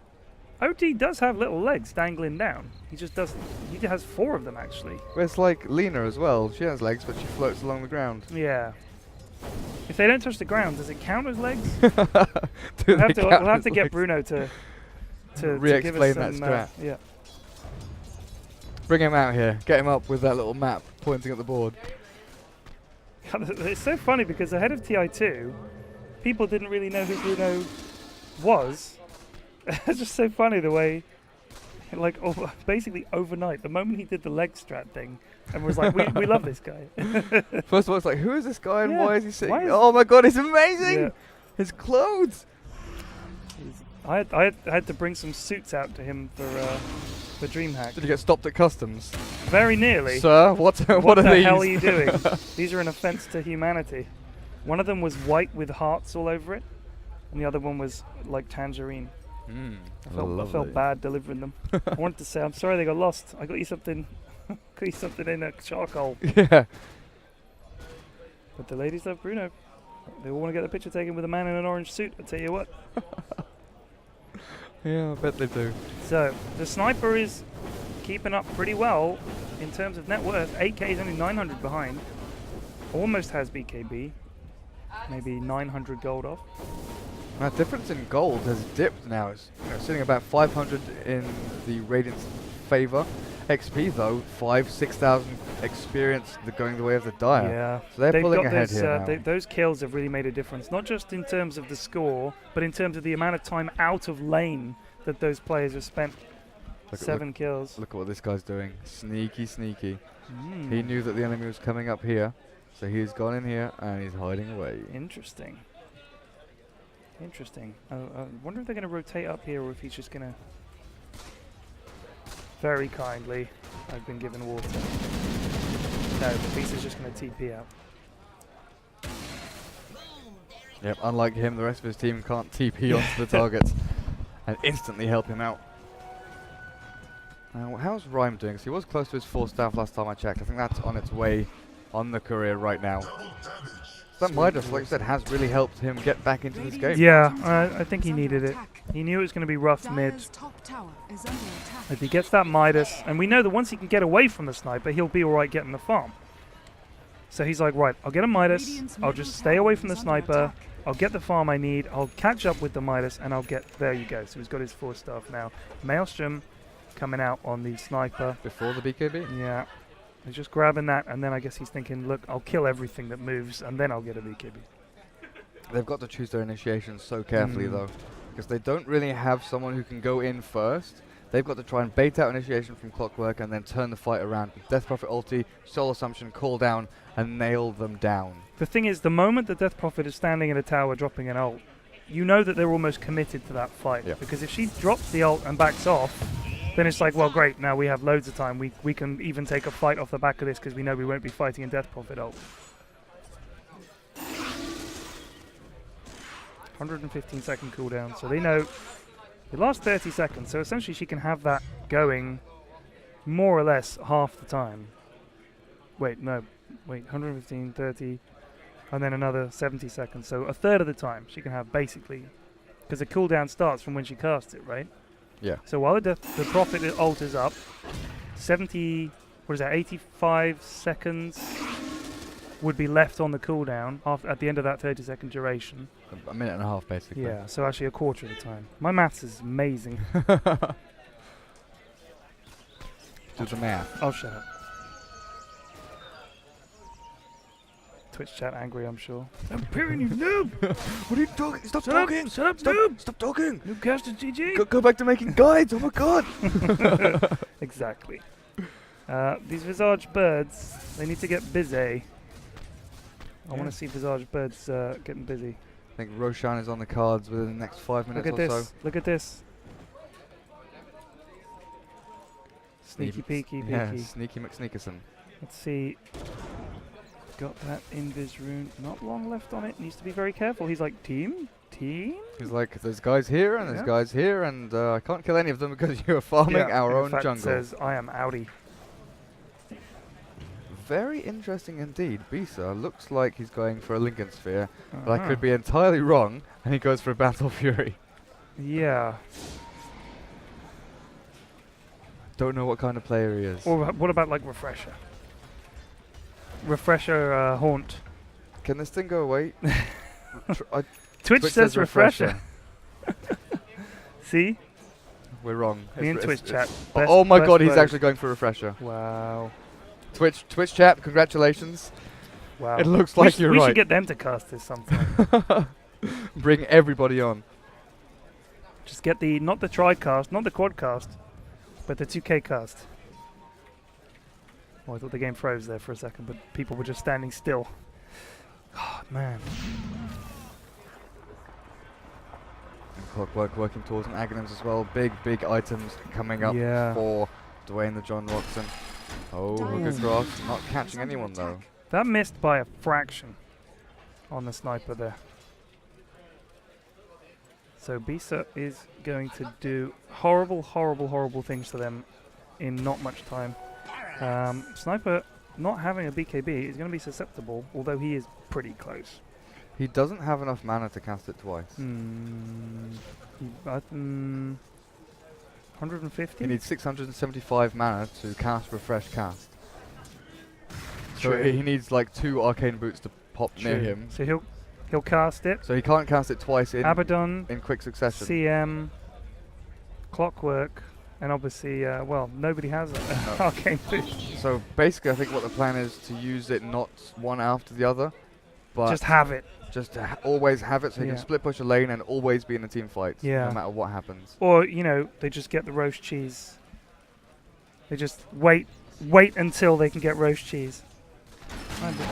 OT does have little legs dangling down. He just doesn't. He has 4 of them, actually. Well, it's like Lena as well. She has legs, but she floats along the ground. Yeah. If they don't touch the ground, does it count as legs? We'll have to get Bruno to re-explain give us that strat. Yeah. Bring him out here. Get him up with that little map pointing at the board. It's so funny because ahead of TI2, people didn't really know who Bruno was. It's just so funny the way, like, basically overnight, the moment he did the leg strat thing, and was like, we love this guy. First of all, it's like, who is this guy and Yeah. why is he sitting? Why is Oh my god, he's amazing! Yeah. His clothes! I had to bring some suits out to him for DreamHack. Did you get stopped at customs? Very nearly. Sir, what are What the these? hell are you doing? These are an offense to humanity. One of them was white with hearts all over it, and the other one was like tangerine. I felt bad delivering them. I wanted to say, I'm sorry they got lost. I got you something. Got you something in a charcoal. Yeah. But the ladies love Bruno. They all want to get the picture taken with a man in an orange suit. I tell you what. Yeah, I bet they do. So the sniper is keeping up pretty well in terms of net worth. 8k is only 900 behind. Almost has BKB. Maybe 900 gold off. Now, difference in gold has dipped now. It's sitting about 500 in the Radiant's favour. XP though, 6,000 experience going the way of the Dire. Yeah. So they're They've pulling got ahead those, here now. those kills have really made a difference, not just in terms of the score, but in terms of the amount of time out of lane that those players have spent. 7 kills. Look at what this guy's doing. Sneaky, sneaky. He knew that the enemy was coming up here, so he's gone in here and he's hiding away. Interesting. Interesting. I wonder if they're going to rotate up here or if he's just going to... Very kindly, I've been given water. No, the beast is just going to TP out. Yep, unlike him, the rest of his team can't TP onto the targets and instantly help him out. Now, how's Rhyme doing? So he was close to his 4 staff last time I checked. I think that's on its way on the career right now. So that Midas, like you said, has really helped him get back into this game. Yeah, I think he needed it. He knew it was going to be rough mid. If he gets that Midas, and we know that once he can get away from the sniper, he'll be alright getting the farm. So he's like, right, I'll get a Midas, I'll just stay away from the sniper, I'll get the farm I need, I'll catch up with the Midas, and I'll get... There you go. So he's got his 4 staff now. Maelstrom coming out on the sniper. Before the BKB? Yeah. He's just grabbing that, and then I guess he's thinking, look, I'll kill everything that moves, and then I'll get a BKB. They've got to choose their initiations so carefully, though, because they don't really have someone who can go in first. They've got to try and bait out initiation from Clockwork and then turn the fight around. Death Prophet ulti, Soul Assumption, call down, and nail them down. The thing is, the moment the Death Prophet is standing in a tower dropping an ult, you know that they're almost committed to that fight. Yeah. Because if she drops the ult and backs off, then it's like, well, great, now we have loads of time. We can even take a fight off the back of this because we know we won't be fighting in Death Prophet ult. 115-second cooldown, so they know the last 30 seconds. So essentially she can have that going more or less half the time. Wait, 115, 30, and then another 70 seconds. So a third of the time she can have basically, because the cooldown starts from when she casts it, right? Yeah. So while the Prophet ult is up, 85 seconds would be left on the cooldown at the end of that 30-second duration. A minute and a half, basically. Yeah, so actually a quarter of the time. My maths is amazing. Do the math. I'll shut up. Twitch chat angry, I'm sure. I'm hearing you, noob! What are you talking? Stop Shut talking! up, shut up, noob! Stop talking! Noobcast is GG! Go back to making guides! Oh my god! Exactly. These Visage birds, they need to get busy. I want to see Visage birds getting busy. I think Roshan is on the cards within the next 5 minutes Look at or this. so. Look at this. Sneaky peeky Yeah, peeky. Sneaky McSneakerson. Let's see. Got that invis rune. Not long left on it. Needs to be very careful. He's like, team? Team? He's like, there's guys here and there's Yeah. guys here and I can't kill any of them because you're farming our in own fact jungle. Says, I am outie. Very interesting indeed. Bisa looks like he's going for a Lincoln Sphere, but I could be entirely wrong, and he goes for a Battle Fury. Yeah. Don't know what kind of player he is. Or what about like Refresher? Refresher Haunt. Can this thing go away? Twitch says Refresher. See? We're wrong. Me and Twitch chat. Oh my best god, he's players. actually going for Refresher. Wow. Twitch chat, congratulations. Wow. It looks like you're we right. should get them to cast this sometime. Bring everybody on. Just get the, not the tri-cast, not the quad-cast, but the 2K cast. Oh, I thought the game froze there for a second, but people were just standing still. Oh, man. And Clockwork working towards an Aghanims as well. Big items coming up Yeah. for Dwayne the John Roxon. Oh, good cross. Not catching anyone though. That missed by a fraction on the sniper there. So Bisa is going to do horrible, horrible, horrible things to them in not much time. Sniper not having a BKB is going to be susceptible, although he is pretty close. He doesn't have enough mana to cast it twice. 150? He needs 675 mana to cast Refresh Cast. So True. he needs like 2 Arcane Boots to pop near True. him. So he'll cast it. So he can't cast it twice in Abaddon, quick succession. CM, Clockwork, and obviously, well, nobody has an Arcane Boost. So basically I think what the plan is to use it not one after the other, but Just have it. just to always have it so he can split push a lane and always be in a team fight, Yeah. no matter what happens. Or, you know, they just get the roast cheese. They just wait until they can get roast cheese.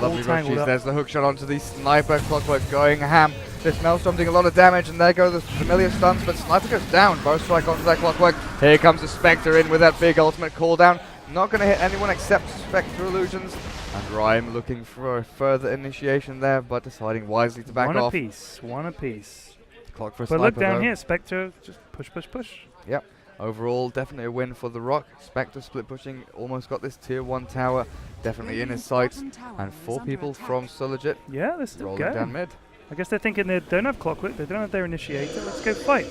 Lovely roast cheese. There's the hook shot onto the sniper. Clockwork going ham. This Maelstrom doing a lot of damage, and there go the familiar stuns, but sniper goes down. Bow strike onto that Clockwork. Here comes the Spectre in with that big ultimate cooldown. Not going to hit anyone except Spectre Illusions. And Rhyme looking for a further initiation there, but deciding wisely to back off. One apiece. Clock for But sniper look down though. here, Spectre, just push. Yep. Overall, definitely a win for the Rock. Spectre split pushing, almost got this tier 1 tower, definitely in his sights. And 4 people from So Lejit Yeah, they're still rolling going. down mid. I guess they're thinking they don't have Clockwork, they don't have their initiator. Let's go fight.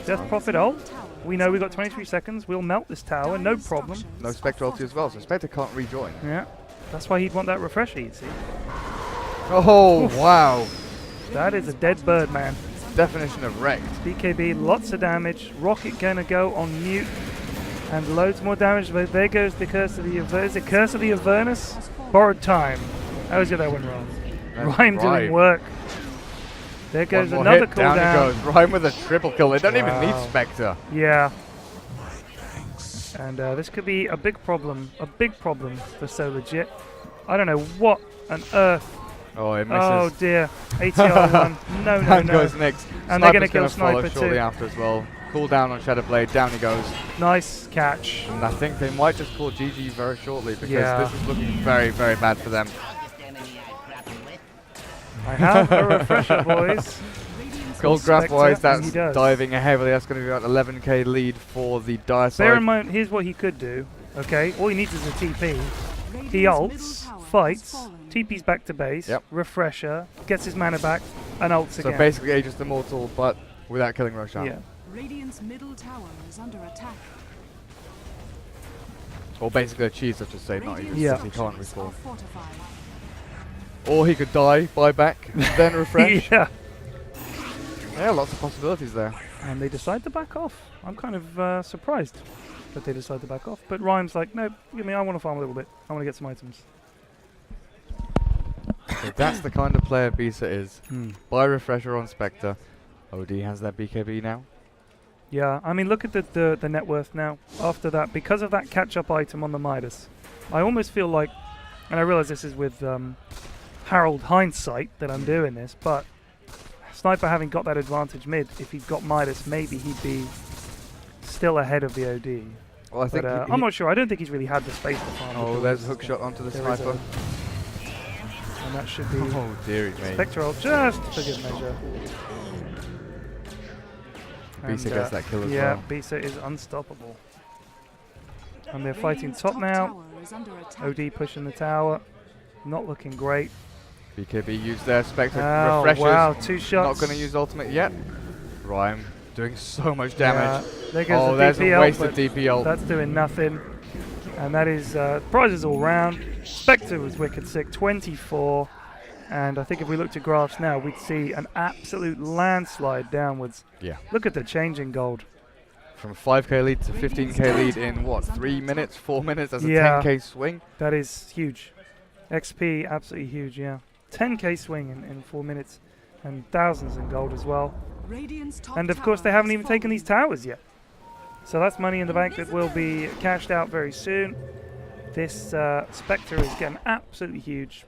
Death Prophet ult. We know we've got 23 seconds. We'll melt this tower, no problem. No Spectre ulti as well, so Spectre can't rejoin. Yeah. That's why he'd want that refresher, you see. Oh, Oof. wow. That is a dead bird, man. Definition of wrecked. BKB, lots of damage. Rocket gonna go on mute. And loads more damage, but there goes the Curse of the Avernus. Is it Curse of the Avernus? Borrowed time. I always get that one wrong. That's Rhyme doing work. There goes One more another hit, down cooldown. it goes. Rhyme with a triple kill. They don't even need Wow. Spectre. Yeah. And this could be a big problem for So Lejit. I don't know what on earth. Oh, it misses. Oh dear. ATR one. No, no, Down no. goes Nyx. And they're going to Sniper's kill gonna follow Sniper shortly too. after as well. Cool down on Shadowblade. Down he goes. Nice catch. And I think they might just call GG very shortly because Yeah. this is looking very, very bad for them. I have a refresher, boys. Gold graph wise, Spectre, and he that's does. diving heavily. That's going to be about 11k lead for the dire side. Bear in mind, here's what he could do. Okay, all he needs is a TP. He ults, fights, TP's back to base, Yep. refresher, gets his mana back, and ults So again. basically Aegis Immortal, but without killing Roshan. Yeah. Radiant's middle tower is under attack. Or basically a cheese, I should say, not Aegis, Yeah. because he can't reform. Fortified. Or he could die, buy back, then refresh. Yeah. Yeah, lots of possibilities there. And they decide to back off. I'm kind of surprised that they decide to back off. But Rhyme's like, no, I want to farm a little bit. I want to get some items. So that's the kind of player Bisa is. Hmm. Buy refresher on Spectre. OD has that BKB now. Yeah, I mean, look at the net worth now. After that, because of that catch-up item on the Midas, I almost feel like, and I realize this is with Harold hindsight that I'm doing this, but Sniper having got that advantage mid, if he'd got Midas, maybe he'd be still ahead of the OD. Well, I think But I'm not sure. I don't think he's really had the space to farm. Oh, there's a hook shot onto the There is sniper. And that should be Oh, dearie me. Spectral just for good measure. Bisa gets that kill as yeah, well. Bisa is unstoppable. And they're fighting top now. Tower is under attack. OD pushing the tower. Not looking great. BKB used their Spectre Oh, refreshers. wow, 2 shots. Not going to use ultimate yet. Rhyme doing so much damage. Yeah, there goes Oh, the there's DP a waste ult, of but DP ult. that's doing nothing. And that is prizes all round. Spectre was wicked sick, 24. And I think if we looked at graphs now, we'd see an absolute landslide downwards. Yeah. Look at the change in gold. From 5k lead to 15k lead in what, 3 minutes, 4 minutes? That's Yeah. a 10k swing. That is huge. XP, absolutely huge, yeah. 10k swing in 4 minutes. And thousands in gold as well. Radiant's top And of course, they tower haven't has even taken fallen. these towers yet. So that's money in the bank that will be cashed out very soon. This Spectre is getting absolutely huge.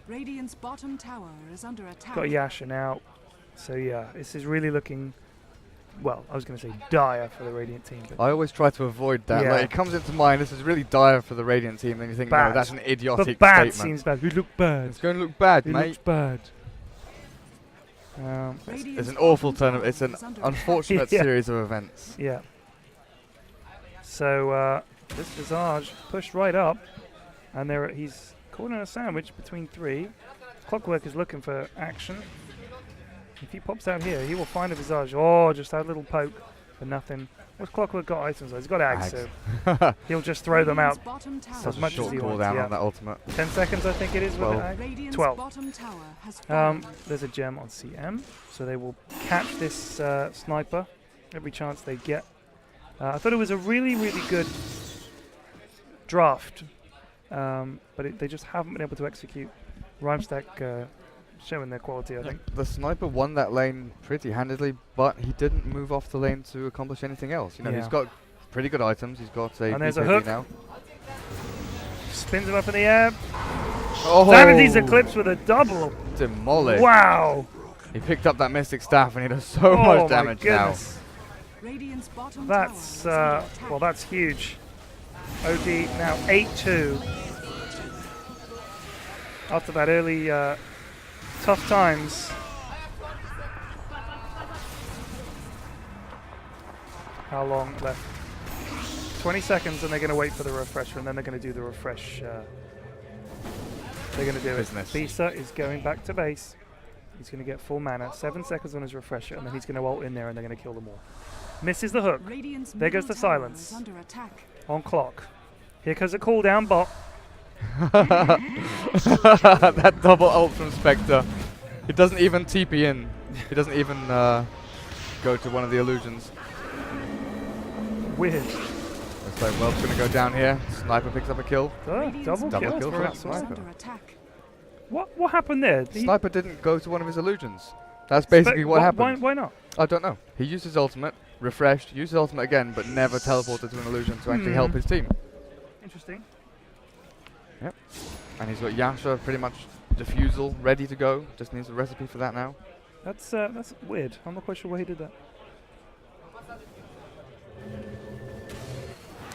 Radiant's bottom tower is under attack. Got a Yasha now. So yeah, this is really looking, well, I was going to say dire for the Radiant team. But I always try to avoid that. Yeah. Like, it comes into mind, this is really dire for the Radiant team, and you think, Bad. no, that's an idiotic but bad statement. seems bad. We look bad. It's going to look bad, It mate. looks bad. It's an awful tournament. It's an unfortunate Yeah. series of events. Yeah. So this Visage pushed right up, and there he's caught in a sandwich between 3. Clockwork is looking for action. If he pops out here, he will find a Visage. Oh, just that little poke for nothing. What's Clockwork got items? He's got Ags, so he'll just throw them out. Radiant's bottom tower As Such a much as short he cooldown wants, yeah. on that ultimate. 10 seconds, I think it is. With 12. an Ag. Radiant's 12. bottom tower has fallen. There's a gem on CM, so they will catch this sniper every chance they get. I thought it was a really, really good draft, but they just haven't been able to execute. Rhymestack showing their quality, I think. The sniper won that lane pretty handedly, but he didn't move off the lane to accomplish anything else. You know, Yeah. he's got pretty good items. He's got a And there's a BKB hook. now. Spins him up in the air. Oh, Sanity's Eclipse with a double. demolished. Wow. He picked up that Mystic Staff and he does so Oh much my damage now. goodness. Radiant's bottom That's tower is under attack. well, that's huge. OD now 8-2. After that early tough times. How long left? 20 seconds, and they're going to wait for the refresher, and then they're going to do the refresh. They're going to do Business. it. Bisa is going back to base. He's going to get full mana. 7 seconds on his refresher, and then he's going to ult in there, and they're going to kill them all. Misses the hook. Radiant's There goes middle the tower silence. is under attack. On clock. Here comes a cooldown bot. That double ult from Spectre. He doesn't even TP in. He doesn't even go to one of the illusions. Weird. Looks like Welp's going to go down here. Sniper picks up a kill. Radiant's Double Double kill kill for for that that is sniper. sniper. under attack. What happened there? Sniper didn't go to one of his illusions. That's basically what happened. Why not? I don't know. He used his ultimate, refreshed, used his ultimate again, but never teleported to an illusion to actually help his team. Interesting. Yep. And he's got Yasha pretty much defusal ready to go. Just needs a recipe for that now. That's weird. I'm not quite sure why he did that.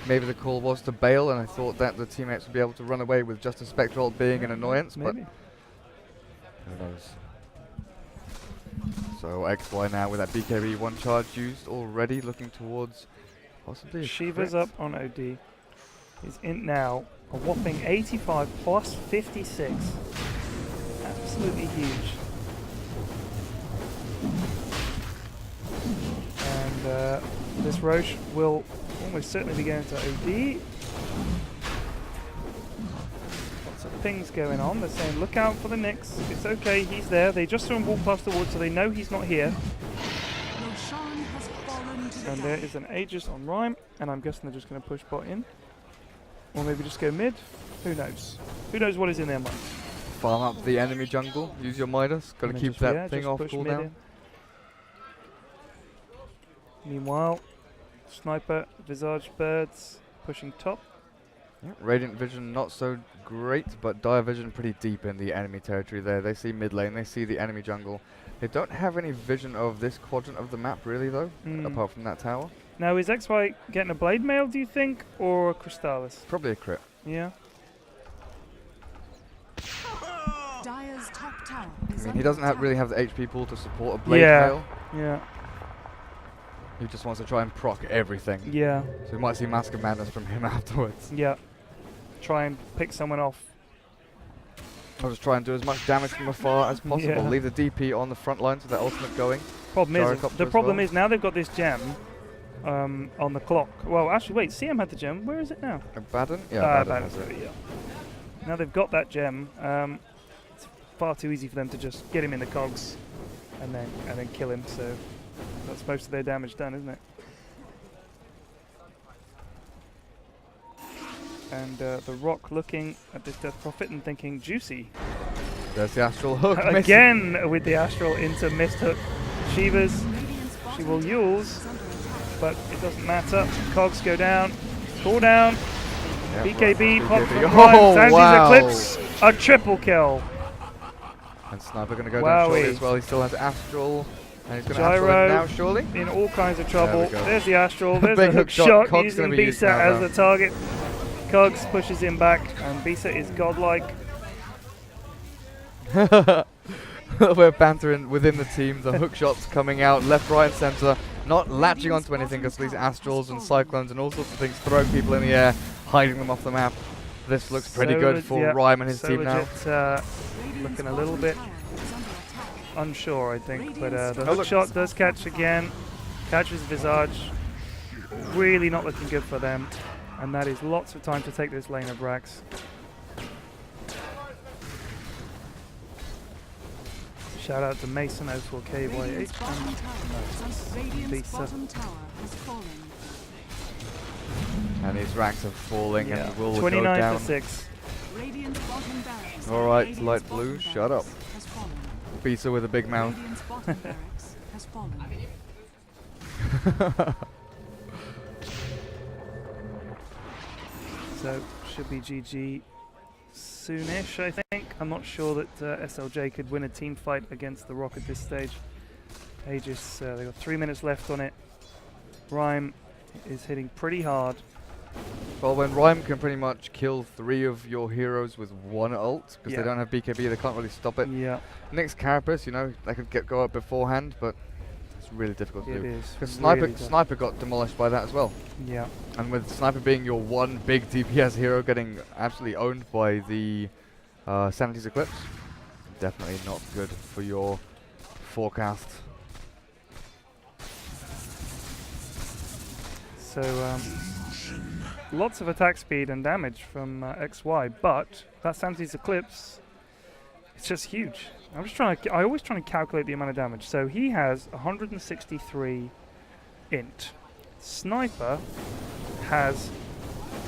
Maybe the call was to bail, and I thought that the teammates would be able to run away with just a Spectral being an annoyance, but Maybe. who knows. So XY now with that BKB one charge used already, looking towards possibly a Shiva's crit. up on OD. He's in now. A whopping 85 plus 56. Absolutely huge. And this Roche will almost certainly be going to OD. Lots of things going on. They're saying, look out for the Nyx. It's okay, he's there. They just saw him walk past the ward, so they know he's not here. Roshan has fallen to the And there gap. is an Aegis on Rhyme, and I'm guessing they're just going to push bot in. Or maybe just go mid. Who knows? Who knows what is in their mind? Farm up the enemy jungle, use your Midas, gotta And then keep just- that yeah, thing just off push mid cooldown. in. Meanwhile, Sniper, Visage Birds pushing top. Yeah, Radiant Vision not so great, but Dire Vision pretty deep in the enemy territory there. They see mid lane, they see the enemy jungle. They don't have any vision of this quadrant of the map really though, apart from that tower. Now, is XY getting a Blade Mail, do you think, or a Crystallis? Probably a crit. Yeah. Dire's top tower is I mean, he under doesn't attack. really have the HP pool to support a Blade Yeah. Mail. Yeah. He just wants to try and proc everything. Yeah. So we might see Mask of Madness from him afterwards. Yeah. Try and pick someone off. I'll just try and do as much damage from afar as possible. Yeah. Leave the DP on the front line so their ultimate going. Problem is, Gyrocopter the as problem well. is now they've got this gem on the clock. Well, actually, wait. CM had the gem. Where is it now? Abaddon? Yeah, Abaddon Abaddon's has got it. it, yeah. Now they've got that gem. It's far too easy for them to just get him in the cogs and then kill him. So that's most of their damage done, isn't it? And the Rock looking at this Death Prophet and thinking, juicy. There's the Astral Hook. missing. Again with the Astral into Mist Hook. Shivas, Radiant's she bottom will tower use, is under attack. but it doesn't matter. Cogs go down. Cool down. Yeah, BKB, right, pop BKB. from Oh, Rhyme. Sandy's wow. Eclipse. A triple kill. And Sniper going to go down shortly Wowee. as well. He still has Astral. And he's going to Gyro. Astral it now, surely. In all kinds of trouble. go. There's the Astral. There's Big the hook hook shot. shot Cogs using gonna be used Bisa now, as though. the target. Cogs pushes him back, and Bisa is godlike. A little bit of banter within the team. The hook shots coming out left, right, and centre. Not latching onto anything because these Astrals and Cyclones and all sorts of things throw people in the air, hiding them off the map. This looks pretty So good for yeah, Rhyme and his So team now. Lejit, Radiant's looking a bottom little bit tower is under attack. unsure, I think, but the Oh, hook look. shot does catch again. Catches Visage. Really not looking good for them, and that is lots of time to take this lane of Rax. Shout out to Mason 04KYH. Radiant's bottom tower is under Radiant's Lisa. bottom tower has fallen. And these ranks are falling Yeah. and will go 29 down. to 6. Radiant's bottom barracks. All right, Radiant's light bottom blue, barracks shut up. has fallen. Bisa with a big mouth. Radiant's bottom barracks has fallen. So should be GG soonish, I think. I'm not sure that SLJ could win a team fight against the Rock at this stage. Aegis, they've got 3 minutes left on it. Rhyme is hitting pretty hard. Well, when Rhyme can pretty much kill 3 of your heroes with one ult, because Yeah. they don't have BKB, they can't really stop it. Yeah, Next Carapace, you know, they could go up beforehand, but it's really difficult to it do. is. Because really tough. Sniper got demolished by that as well. Yeah, And with Sniper being your one big DPS hero getting absolutely owned by the Sanity's Eclipse, definitely not good for your forecast. so lots of attack speed and damage from XY, but that Sanity's Eclipse, it's just huge. I'm just trying to, I always try to calculate the amount of damage. So he has 163 int. Sniper has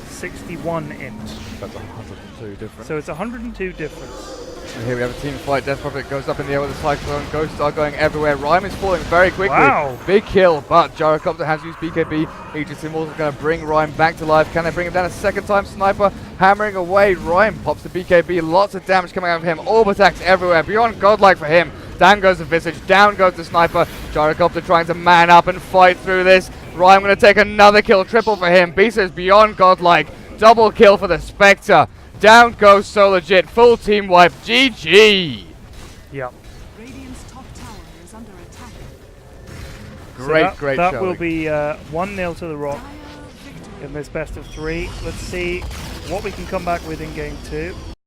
61 int. That's 102 different. So it's 102 difference. And here we have a team fight. Death Prophet goes up in the air with a Cyclone. Ghosts are going everywhere. Rhyme is falling very quickly. Wow. Big kill, but Gyrocopter has used BKB. Aegis Immortal is going to bring Rhyme back to life. Can they bring him down a second time? Sniper hammering away. Rhyme pops the BKB. Lots of damage coming out of him. Orb attacks everywhere. Beyond godlike for him. Down goes the Visage. Down goes the Sniper. Gyrocopter trying to man up and fight through this. Rhyme going to take another kill. Triple for him. Beast is beyond godlike. Double kill for the Spectre. Down goes So Lejit. Full team wipe. GG. Yep. Radiant's top tower is under attack. Great That showing. will be 1-0 to the Rock Dire victory. in this best of 3. Let's see what we can come back with in game 2.